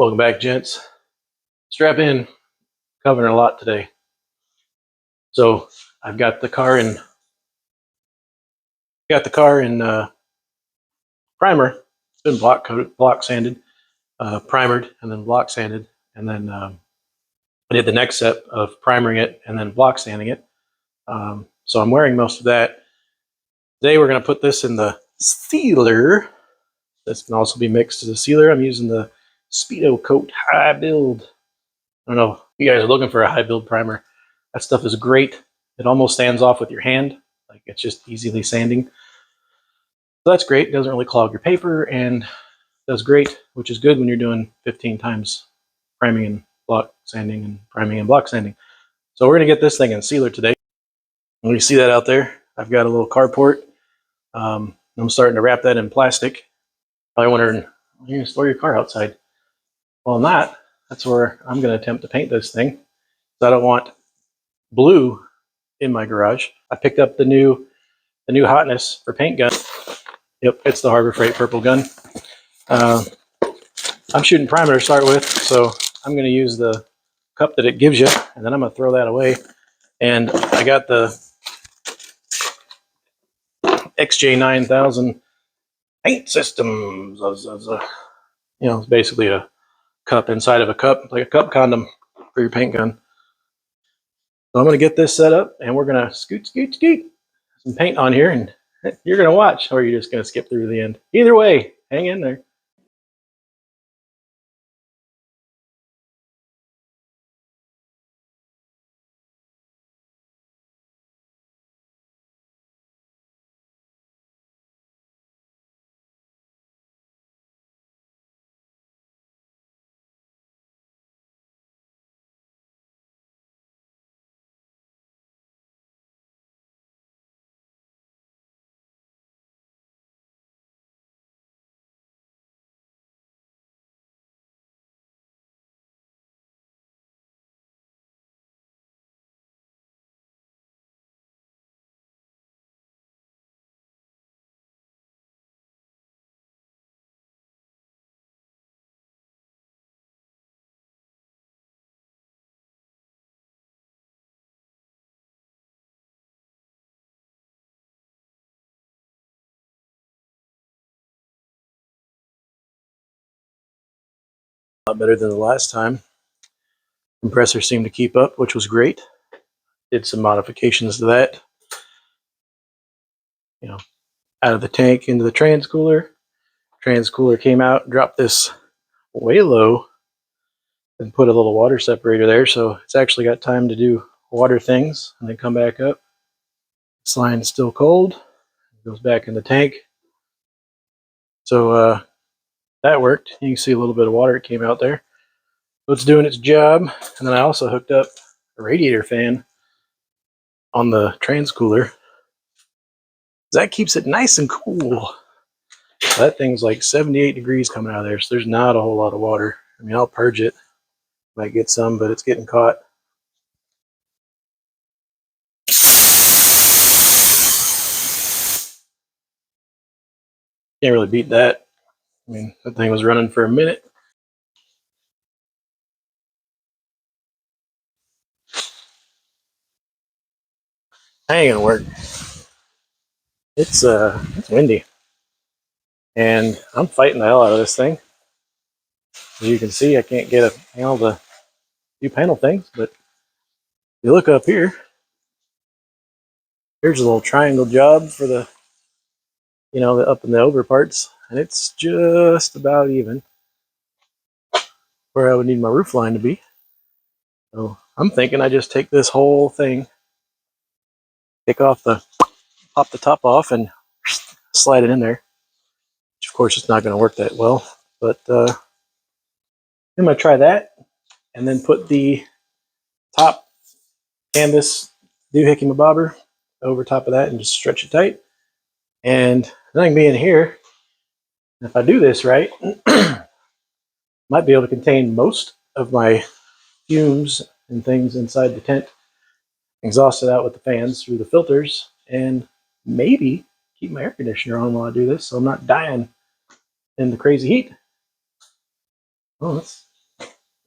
Welcome back, gents. Strap in, covering a lot today. So I've got the car in primer. It's been block coated, block sanded, primered, and then block sanded, and then I did the next step of primering it and then block sanding it. So I'm wearing most of that. Today we're going to put this in the sealer. This can also be mixed as a sealer. I'm using the Speedo Coat High Build. I don't know if you guys are looking for a high build primer. That stuff is great. It almost stands off with your hand. Like, it's just easily sanding. So that's great. It doesn't really clog your paper and does great, which is good when you're doing 15 times priming and block sanding and priming and block sanding. So we're going to get this thing in sealer today. When you see that out there, I've got a little carport. I'm starting to wrap that in plastic. Probably wondering, you're going to store your car outside. Well, I'm not. That's where I'm going to attempt to paint this thing. So I don't want blue in my garage. I picked up the new hotness for paint gun. Yep, it's the Harbor Freight purple gun. I'm shooting primer to start with, so I'm going to use the cup that it gives you, and then I'm going to throw that away. And I got the XJ9000 paint systems. It's basically a cup inside of a cup, like a cup condom for your paint gun. So I'm going to get this set up, and we're going to scoot some paint on here, and you're going to watch, or you're just going to skip through to the end. Either way, hang in there. A lot better than the last time. Compressor seemed to keep up, which was great. Did some modifications to that. Out of the tank into the transcooler. Transcooler came out, dropped this way low, and put a little water separator there, so it's actually got time to do water things and then come back up. This line's still cold. It goes back in the tank. So that worked. You can see a little bit of water that came out there. So it's doing its job. And then I also hooked up a radiator fan on the transcooler. That keeps it nice and cool. That thing's like 78 degrees coming out of there, so there's not a whole lot of water. I mean, I'll purge it. Might get some, but it's getting caught. Can't really beat that. I mean, that thing was running for a minute. That ain't gonna work. It's windy, and I'm fighting the hell out of this thing. As you can see, I can't get a handle to do panel things, but if you look up here, here's a little triangle job for the, the up and the over parts, and it's just about even where I would need my roof line to be. So I'm thinking I just take this whole thing, pop the top off, and slide it in there. Which of course it's not going to work that well, but I'm going to try that, and then put the top canvas doohickey bobber over top of that and just stretch it tight. And then I can be in here. And if I do this right, might be able to contain most of my fumes and things inside the tent, exhaust it out with the fans through the filters, and maybe keep my air conditioner on while I do this so I'm not dying in the crazy heat. Oh,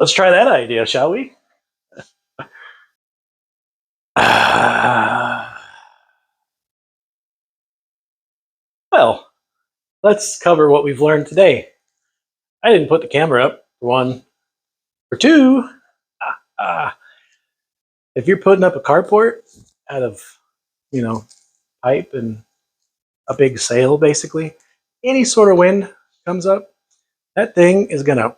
Let's try that idea, shall we? Well, let's cover what we've learned today. I didn't put the camera up, for one. For two, uh, if you're putting up a carport out of, you know, pipe and a big sail, basically, any sort of wind comes up, that thing is going to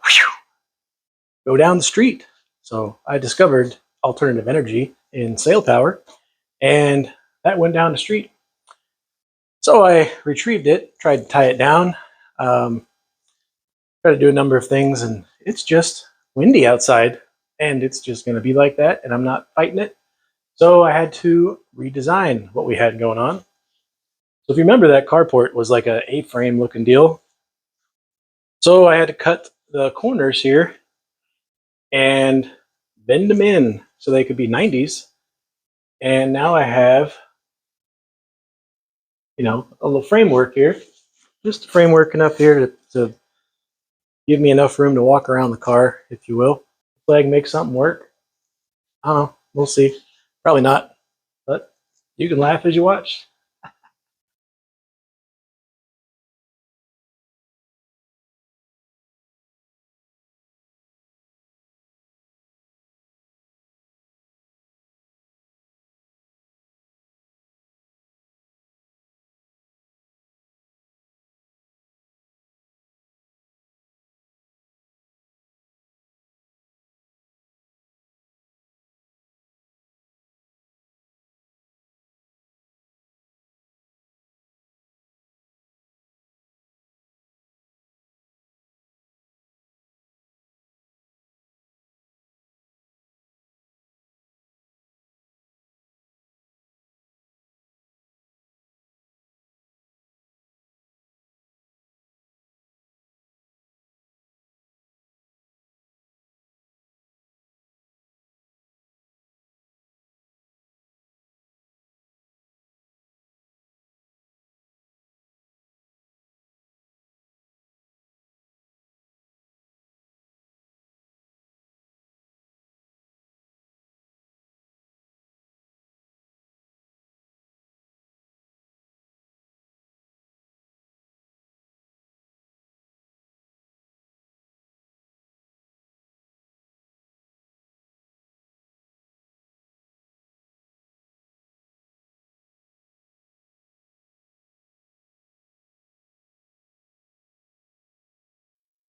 go down the street. So I discovered alternative energy in sail power, and that went down the street. So I retrieved it, tried to tie it down, um, tried to do a number of things, and it's just windy outside, and it's just going to be like that, and I'm not fighting it. So I had to redesign what we had going on. So if you remember, that carport was like a A-frame looking deal. So I had to cut the corners here and bend them in so they could be 90s. And now I have, a little framework here, just a framework enough here to give me enough room to walk around the car, if you will. Hopefully I can make something work. I don't know. We'll see. Probably not, but you can laugh as you watch.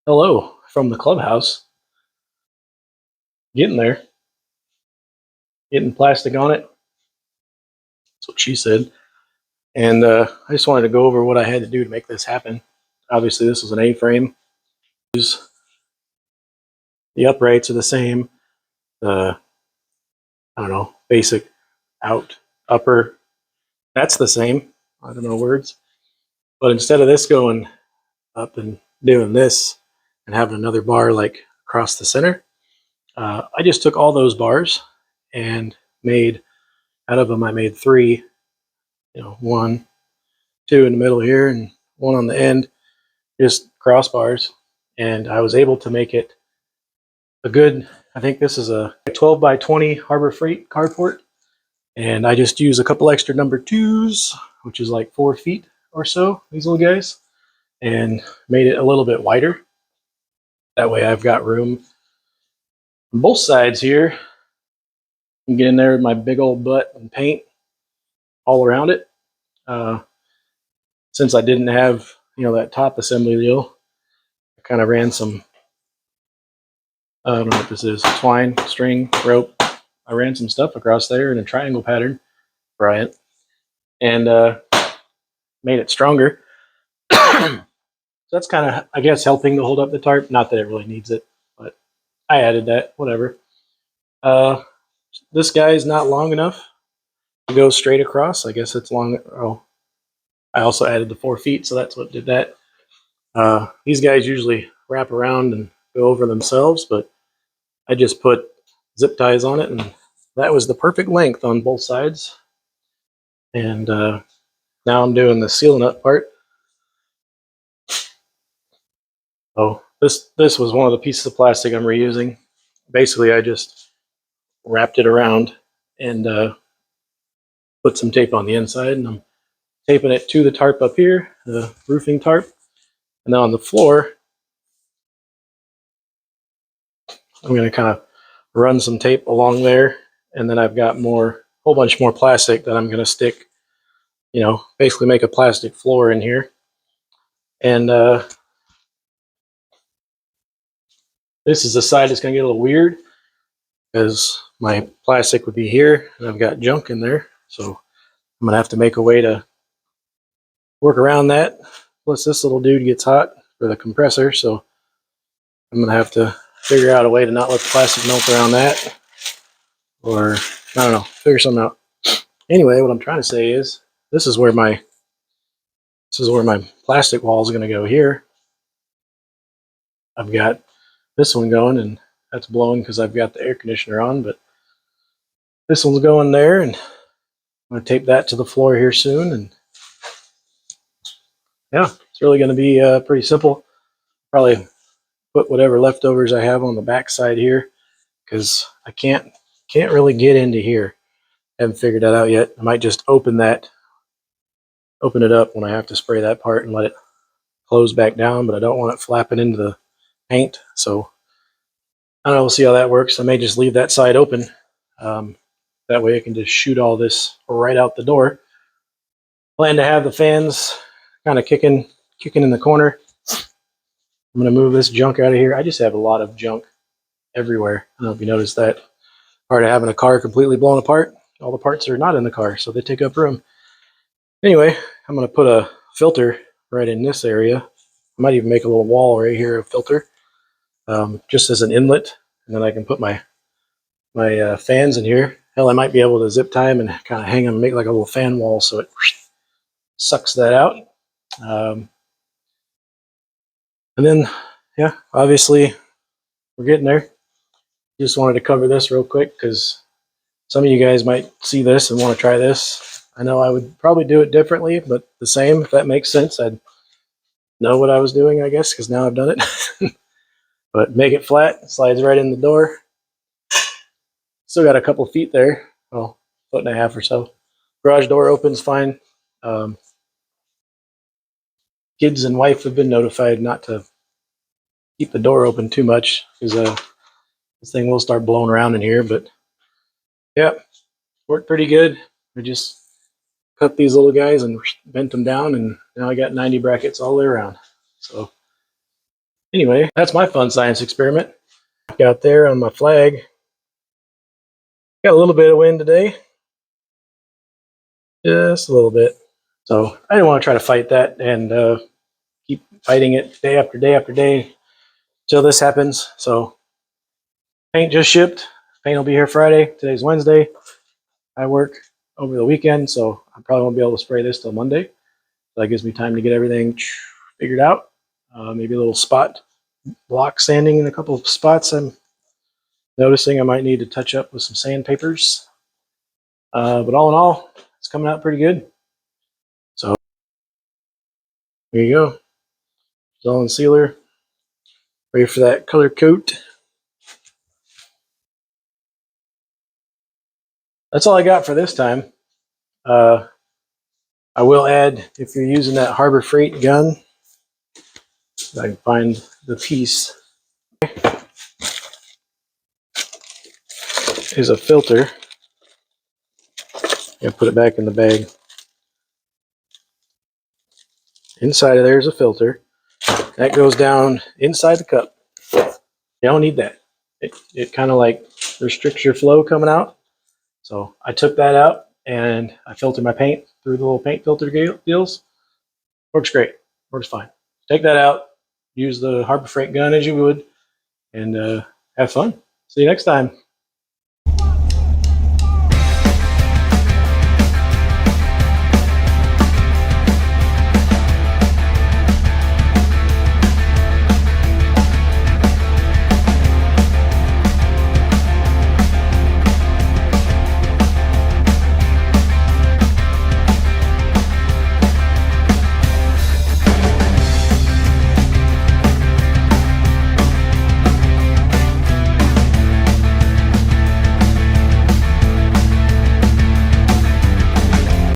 Hello from the clubhouse. Getting there. Getting plastic on it. That's what she said. And I just wanted to go over what I had to do to make this happen. Obviously, this was an A-frame. The uprights are the same. The, I don't know, basic out, upper, that's the same. I don't know words. But instead of this going up and doing this and having another bar like across the center, I just took all those bars and made, out of them, I made three, one, two in the middle here, and one on the end, just crossbars. And I was able to make it a good, I think this is a 12 by 20 Harbor Freight carport. And I just use a couple extra number twos, which is like 4 feet or so, these little guys, and made it a little bit wider. That way I've got room on both sides here. I can get in there with my big old butt and paint all around it. Since I didn't have, that top assembly deal, I kind of ran some, I don't know what this is, twine, string, rope. I ran some stuff across there in a triangle pattern, Bryant, and made it stronger. So that's kind of, I guess, helping to hold up the tarp. Not that it really needs it, but I added that, whatever. This guy is not long enough to go straight across. I guess it's long. Oh, I also added the 4 feet, so that's what did that. These guys usually wrap around and go over themselves, but I just put zip ties on it, and that was the perfect length on both sides. And now I'm doing the sealing up part. Oh, this was one of the pieces of plastic I'm reusing. basically I just wrapped it around and put some tape on the inside, and I'm taping it to the tarp up here, the roofing tarp. And then on the floor, I'm going to kind of run some tape along there, and then I've got whole bunch more plastic that I'm going to stick, basically make a plastic floor in here. And this is the side that's going to get a little weird because my plastic would be here, and I've got junk in there. So I'm going to have to make a way to work around that. Plus, this little dude gets hot for the compressor, so I'm going to have to figure out a way to not let the plastic melt around that. Or, I don't know, figure something out. Anyway, what I'm trying to say is, this is where my plastic wall is going to go here. I've got this one going, and that's blowing because I've got the air conditioner on, but this one's going there, and I'm going to tape that to the floor here soon. And yeah, it's really going to be pretty simple. Probably put whatever leftovers I have on the back side here because I can't really get into here. Haven't figured that out yet. I might just open it up when I have to spray that part and let it close back down, but I don't want it flapping into the paint. So I don't know, we'll see how that works. I may just leave that side open. That way I can just shoot all this right out the door. Plan to have the fans kind of kicking in the corner. I'm going to move this junk out of here. I just have a lot of junk everywhere. I don't know if you noticed that. Part of having a car completely blown apart. All the parts are not in the car, so they take up room. Anyway, I'm going to put a filter right in this area. I might even make a little wall right here of filter, just as an inlet, and then I can put my fans in here. Hell, I might be able to zip tie them and kind of hang them and make like a little fan wall so it sucks that out. And then, yeah, obviously we're getting there. Just wanted to cover this real quick because some of you guys might see this and want to try this. I know I would probably do it differently, but the same, if that makes sense. I'd know what I was doing, I guess, because now I've done it. But make it flat, slides right in the door. Still got a couple feet there, well, foot and a half or so. Garage door opens fine. Kids and wife have been notified not to keep the door open too much because this thing will start blowing around in here. But yeah, worked pretty good. We just cut these little guys and bent them down, and now I got 90 brackets all the way around. So anyway, that's my fun science experiment. Got there on my flag. Got a little bit of wind today, just a little bit. So I didn't want to try to fight that and keep fighting it day after day after day till this happens. So paint just shipped. Paint will be here Friday. Today's Wednesday. I work over the weekend, so I probably won't be able to spray this till Monday. So that gives me time to get everything figured out. Maybe a little spot block sanding in a couple of spots. I'm noticing I might need to touch up with some sandpapers. But all in all, it's coming out pretty good. So there you go. It's all in sealer. Ready for that color coat. That's all I got for this time. I will add, if you're using that Harbor Freight gun, if I can find the piece, is a filter. Yeah, put it back in the bag. Inside of there is a filter. That goes down inside the cup. You don't need that. It kind of like restricts your flow coming out. So I took that out and I filter my paint through the little paint filter deals. Works great. Works fine. Take that out. Use the Harbor Freight gun as you would, and have fun. See you next time.